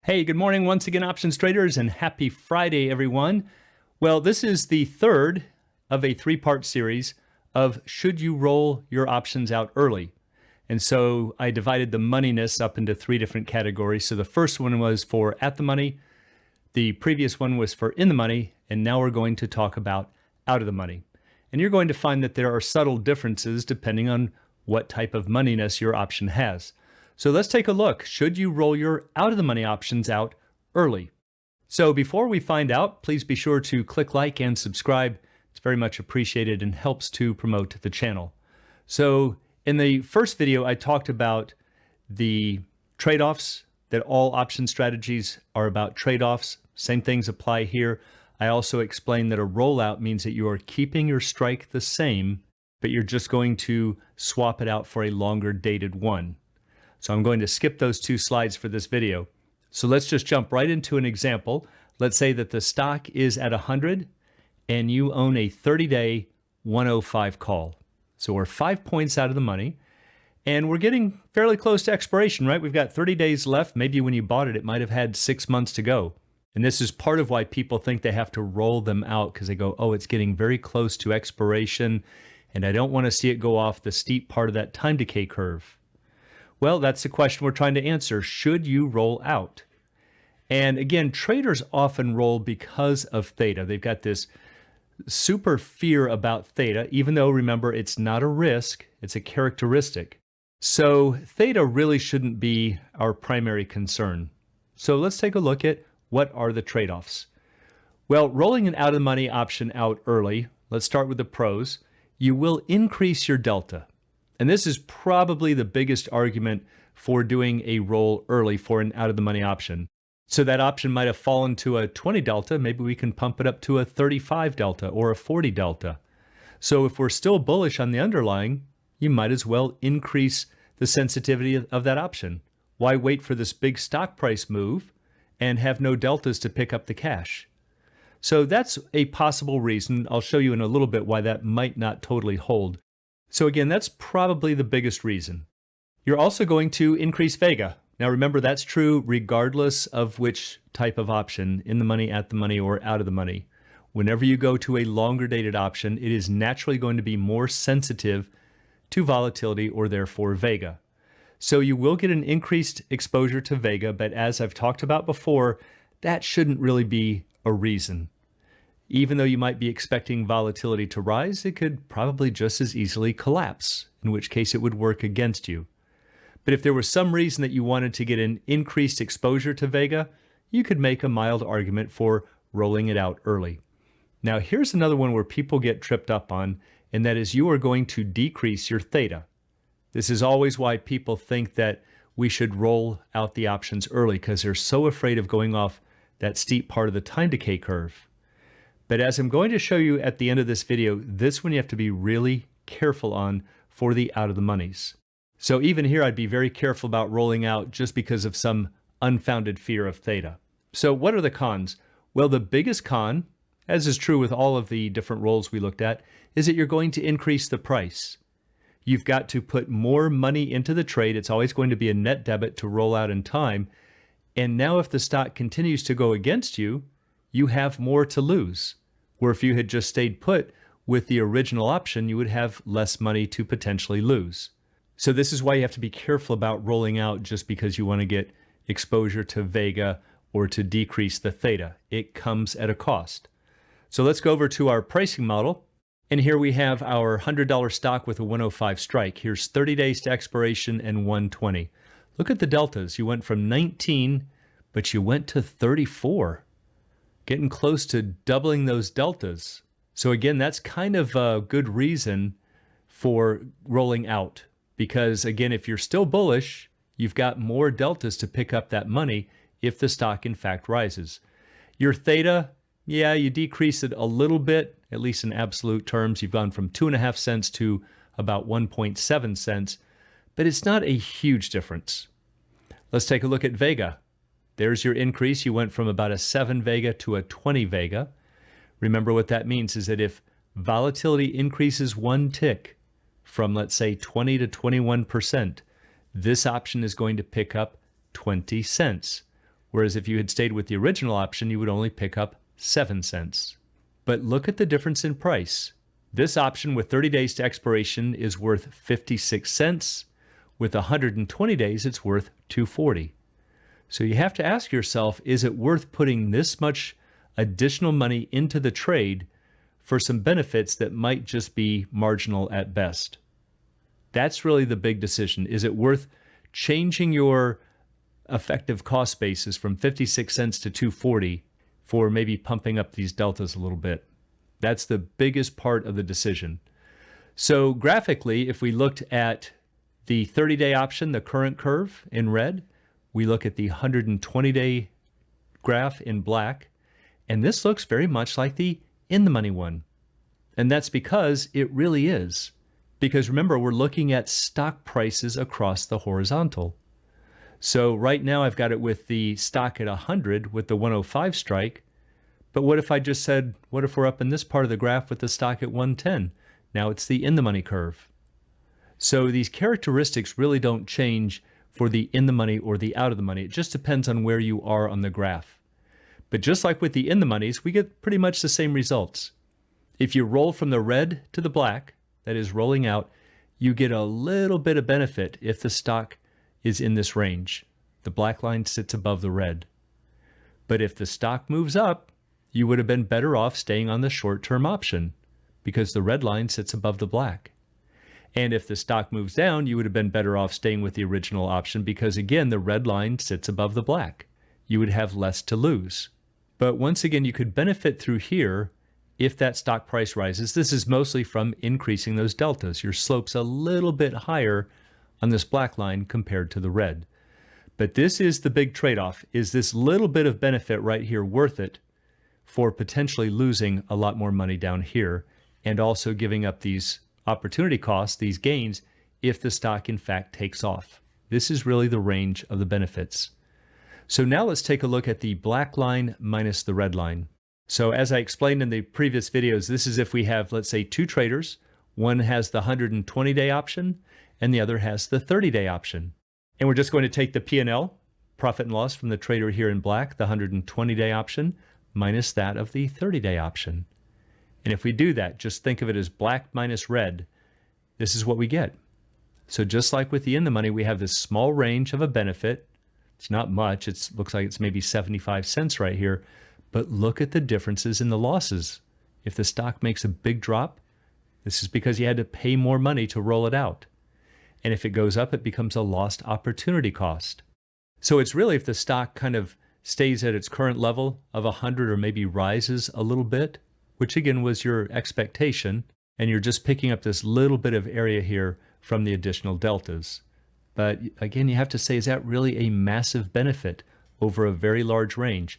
Hey, good morning once again, options traders, and happy Friday, everyone. Well, this is the third of a three-part series of should you roll your options out early? And so I divided the moneyness up into three different categories. So the first one was for at the money, the previous one was for in the money, and now we're going to talk about out of the money. And you're going to find that there are subtle differences depending on what type of moneyness your option has. So let's take a look. Should you roll your out of the money options out early? So before we find out, please be sure to click like and subscribe. It's very much appreciated and helps to promote the channel. So in the first video, I talked about the trade-offs, that all option strategies are about trade-offs. Same things apply here. I also explained that a rollout means that you are keeping your strike the same, but you're just going to swap it out for a longer dated one. So I'm going to skip those two slides for this video. So let's just jump right into an example. Let's say that the stock is at 100 and you own a 30-day 105 call. So we're 5 points out of the money and we're getting fairly close to expiration, right? We've got 30 days left. Maybe when you bought it, it might have had 6 months to go. And this is part of why people think they have to roll them out, because they go, oh, it's getting very close to expiration and I don't want to see it go off the steep part of that time decay curve. Well, that's the question we're trying to answer. Should you roll out? And again, traders often roll because of theta. They've got this super fear about theta, even though, remember, it's not a risk, it's a characteristic. So theta really shouldn't be our primary concern. So let's take a look at what are the trade-offs. Well, rolling an out-of-the-money option out early, let's start with the pros. You will increase your delta. And this is probably the biggest argument for doing a roll early for an out-of-the-money option. So that option might have fallen to a 20 delta. Maybe we can pump it up to a 35 delta or a 40 delta. So if we're still bullish on the underlying, you might as well increase the sensitivity of that option. Why wait for this big stock price move and have no deltas to pick up the cash? So that's a possible reason. I'll show you in a little bit why that might not totally hold. So again, that's probably the biggest reason. You're also going to increase vega. Now remember, that's true regardless of which type of option, in the money, at the money, or out of the money. Whenever you go to a longer dated option, it is naturally going to be more sensitive to volatility or therefore vega. So you will get an increased exposure to vega, but as I've talked about before, that shouldn't really be a reason. Even though you might be expecting volatility to rise, it could probably just as easily collapse, in which case it would work against you. But if there was some reason that you wanted to get an increased exposure to vega, you could make a mild argument for rolling it out early. Now here's another one where people get tripped up on, and that is you are going to decrease your theta. This is always why people think that we should roll out the options early, because they're so afraid of going off that steep part of the time decay curve. But as I'm going to show you at the end of this video, this one you have to be really careful on for the out of the monies. So even here, I'd be very careful about rolling out just because of some unfounded fear of theta. So what are the cons? Well, the biggest con, as is true with all of the different rolls we looked at, is that you're going to increase the price. You've got to put more money into the trade. It's always going to be a net debit to roll out in time. And now if the stock continues to go against you, you have more to lose. Where if you had just stayed put with the original option, you would have less money to potentially lose. So this is why you have to be careful about rolling out just because you want to get exposure to vega or to decrease the theta. It comes at a cost. So let's go over to our pricing model. And here we have our $100 stock with a 105 strike. Here's 30 days to expiration and 120. Look at the deltas. You went from 19, but you went to 34. Getting close to doubling those deltas. So again, that's kind of a good reason for rolling out, because again, if you're still bullish, you've got more deltas to pick up that money if the stock in fact rises. Your theta, yeah, you decrease it a little bit, at least in absolute terms. You've gone from 2.5 cents to about 1.7 cents, but it's not a huge difference. Let's take a look at vega. There's your increase. You went from about a 7 vega to a 20 vega. Remember what that means is that if volatility increases one tick from, let's say, 20 to 21%, this option is going to pick up 20 cents. Whereas if you had stayed with the original option, you would only pick up 7 cents. But look at the difference in price. This option with 30 days to expiration is worth 56 cents. With 120 days, it's worth $2.40. So you have to ask yourself, is it worth putting this much additional money into the trade for some benefits that might just be marginal at best? That's really the big decision. Is it worth changing your effective cost basis from 56 cents to $2.40 for maybe pumping up these deltas a little bit? That's the biggest part of the decision. So graphically, if we looked at the 30-day option, the current curve in red, we look at the 120-day graph in black, and this looks very much like the in-the-money one. And that's because it really is. Because remember, we're looking at stock prices across the horizontal. So right now I've got it with the stock at 100 with the 105 strike. But what if I just said, what if we're up in this part of the graph with the stock at 110? Now it's the in-the-money curve. So these characteristics really don't change for the in-the-money or the out-of-the-money. It just depends on where you are on the graph. But just like with the in-the-moneys, we get pretty much the same results. If you roll from the red to the black, that is rolling out, you get a little bit of benefit if the stock is in this range. The black line sits above the red. But if the stock moves up, you would have been better off staying on the short-term option because the red line sits above the black. And if the stock moves down, you would have been better off staying with the original option because, again, the red line sits above the black. You would have less to lose. But once again, you could benefit through here if that stock price rises. This is mostly from increasing those deltas. Your slope's a little bit higher on this black line compared to the red. But this is the big trade-off. Is this little bit of benefit right here worth it for potentially losing a lot more money down here and also giving up these opportunity costs, these gains, if the stock in fact takes off? This is really the range of the benefits. So now let's take a look at the black line minus the red line. So as I explained in the previous videos, this is if we have, let's say, two traders. One has the 120-day option and the other has the 30-day option. And we're just going to take the P&L, profit and loss, from the trader here in black, the 120-day option, minus that of the 30-day option. And if we do that, just think of it as black minus red. This is what we get. So just like with the in-the-money, we have this small range of a benefit. It's not much. It looks like it's maybe 75 cents right here. But look at the differences in the losses. If the stock makes a big drop, this is because you had to pay more money to roll it out. And if it goes up, it becomes a lost opportunity cost. So it's really if the stock kind of stays at its current level of 100 or maybe rises a little bit, which again was your expectation, and you're just picking up this little bit of area here from the additional deltas. But again, you have to say, is that really a massive benefit over a very large range?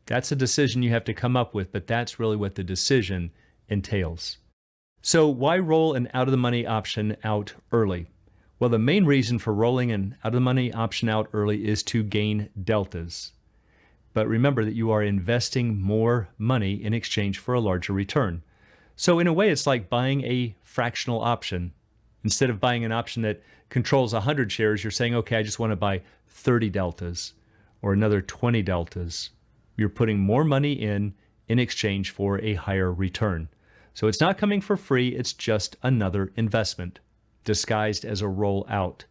That's a decision you have to come up with, but that's really what the decision entails. So why roll an out-of-the-money option out early? Well, the main reason for rolling an out-of-the-money option out early is to gain deltas. But remember that you are investing more money in exchange for a larger return. So in a way, it's like buying a fractional option. Instead of buying an option that controls 100 shares, you're saying, okay, I just want to buy 30 deltas or another 20 deltas. You're putting more money in exchange for a higher return. So it's not coming for free, it's just another investment disguised as a roll out.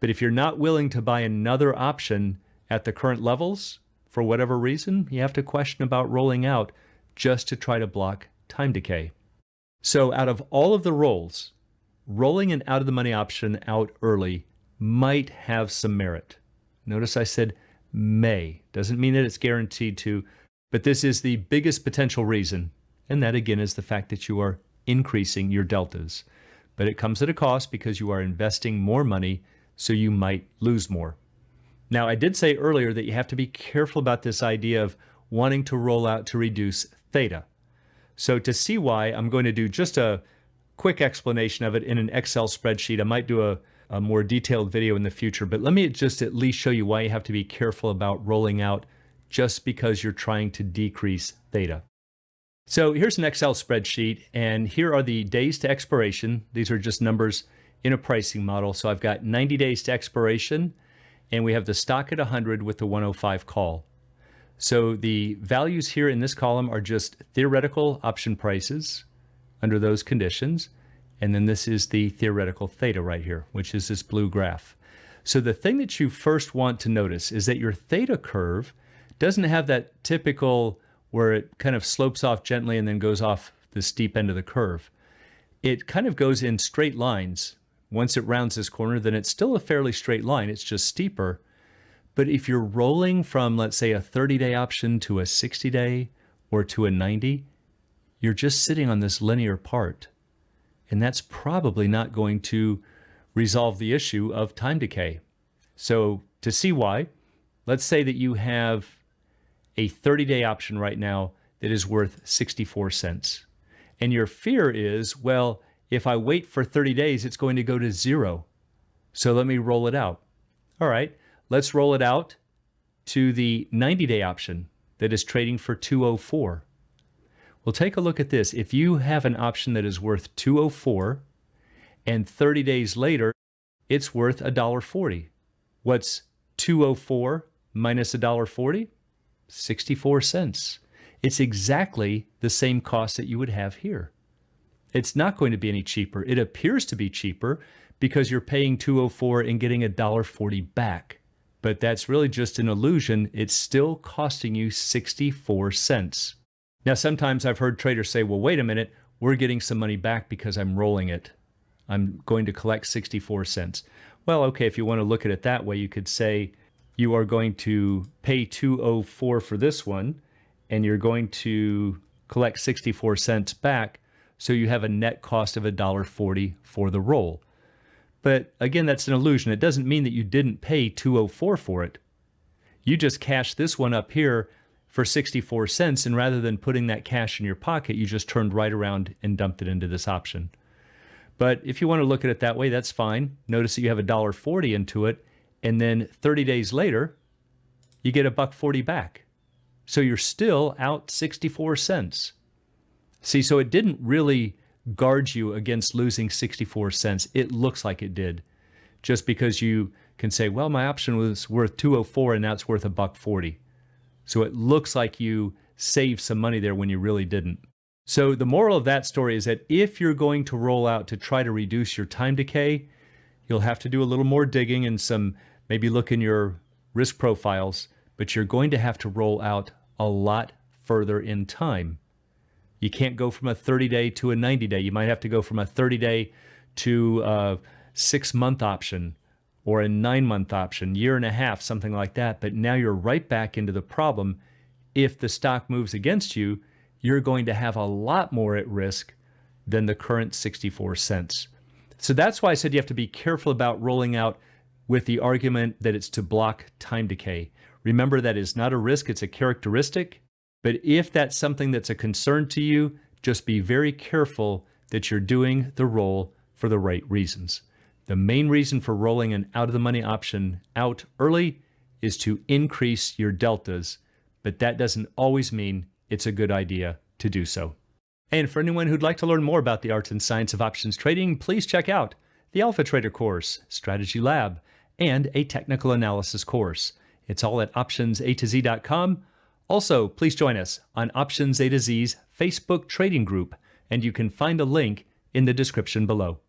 But if you're not willing to buy another option at the current levels, for whatever reason, you have to question about rolling out just to try to block time decay. So out of all of the rolls, rolling an out-of-the-money option out early might have some merit. Notice I said may. Doesn't mean that it's guaranteed to, but this is the biggest potential reason. And that again is the fact that you are increasing your deltas. But it comes at a cost because you are investing more money, so you might lose more. Now, I did say earlier that you have to be careful about this idea of wanting to roll out to reduce theta. So to see why, I'm going to do just a quick explanation of it in an Excel spreadsheet. I might do a more detailed video in the future, but let me just at least show you why you have to be careful about rolling out just because you're trying to decrease theta. So here's an Excel spreadsheet, and here are the days to expiration. These are just numbers in a pricing model. So I've got 90 days to expiration, and we have the stock at 100 with the 105 call. So the values here in this column are just theoretical option prices under those conditions. And then this is the theoretical theta right here, which is this blue graph. So the thing that you first want to notice is that your theta curve doesn't have that typical where it kind of slopes off gently and then goes off the steep end of the curve. It kind of goes in straight lines. Once it rounds this corner, then it's still a fairly straight line. It's just steeper. But if you're rolling from, let's say, a 30-day option to a 60-day or to a 90, you're just sitting on this linear part. And that's probably not going to resolve the issue of time decay. So to see why, let's say that you have a 30-day option right now that is worth 64 cents. And your fear is, well, if I wait for 30 days, it's going to go to zero. So let me roll it out. All right, let's roll it out to the 90-day option that is trading for 204. Well, take a look at this. If you have an option that is worth 204 and 30 days later, it's worth $1.40. What's 204 minus $1.40? 64 cents. It's exactly the same cost that you would have here. It's not going to be any cheaper. It appears to be cheaper because you're paying 204 and getting $1.40 back. But that's really just an illusion. It's still costing you 64 cents. Now, sometimes I've heard traders say, well, wait a minute, we're getting some money back because I'm rolling it. I'm going to collect 64 cents. Well, okay, if you want to look at it that way, you could say you are going to pay 204 for this one, and you're going to collect 64 cents back, so you have a net cost of $1.40 for the roll. But again, that's an illusion. It doesn't mean that you didn't pay 204 for it. You just cashed this one up here for 64 cents, and rather than putting that cash in your pocket, you just turned right around and dumped it into this option. But if you want to look at it that way, that's fine. Notice that you have $1.40 into it, and then 30 days later, you get $1.40 back. So you're still out 64 cents. See, so it didn't really guard you against losing 64 cents. It looks like it did, just because you can say, well, my option was worth 204 and now it's worth $1.40. So it looks like you saved some money there when you really didn't. So the moral of that story is that if you're going to roll out to try to reduce your time decay, you'll have to do a little more digging and maybe look in your risk profiles, but you're going to have to roll out a lot further in time. You can't go from a 30-day to a 90-day. You might have to go from a 30-day to a 6-month option or a 9-month option, year and a half, something like that. But now you're right back into the problem. If the stock moves against you, you're going to have a lot more at risk than the current 64 cents. So that's why I said you have to be careful about rolling out with the argument that it's to block time decay. Remember, that is not a risk, it's a characteristic. But if that's something that's a concern to you, just be very careful that you're doing the roll for the right reasons. The main reason for rolling an out-of-the-money option out early is to increase your deltas, but that doesn't always mean it's a good idea to do so. And for anyone who'd like to learn more about the art and science of options trading, please check out the Alpha Trader course, Strategy Lab, and a technical analysis course. It's all at optionsatoz.com. Also, please join us on Options A to Z's Facebook trading group, and you can find a link in the description below.